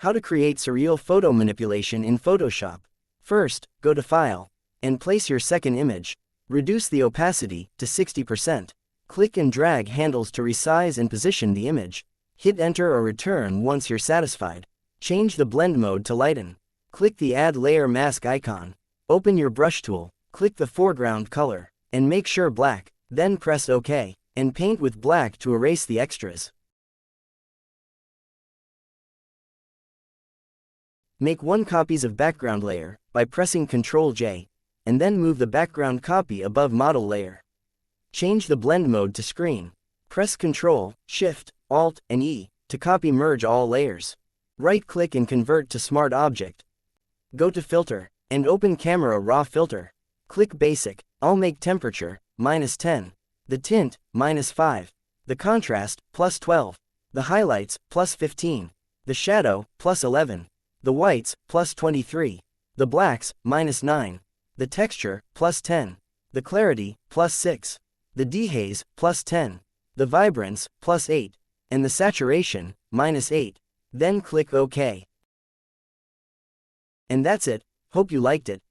How to create surreal photo manipulation in Photoshop. First, go to File, and place your second image. Reduce the opacity to 60%. Click and drag handles to resize and position the image. Hit Enter or Return once you're satisfied. Change the blend mode to lighten. Click the Add Layer Mask icon. Open your brush tool, click the foreground color, and make sure black, then press OK, and paint with black to erase the extras. Make 1 copies of background layer by pressing Ctrl J, and then move the background copy above model layer. Change the blend mode to screen. Press Ctrl, Shift, Alt, and E to copy merge all layers. Right-click and convert to Smart Object. Go to Filter, and open Camera Raw Filter. Click Basic, I'll make temperature, -10. The tint, -5. The contrast, +12. The highlights, +15. The shadow, +11. The whites, +23. The blacks, -9. The texture, +10. The clarity, +6. The dehaze, +10. The vibrance, +8. And the saturation, -8. Then click OK. And that's it. Hope you liked it.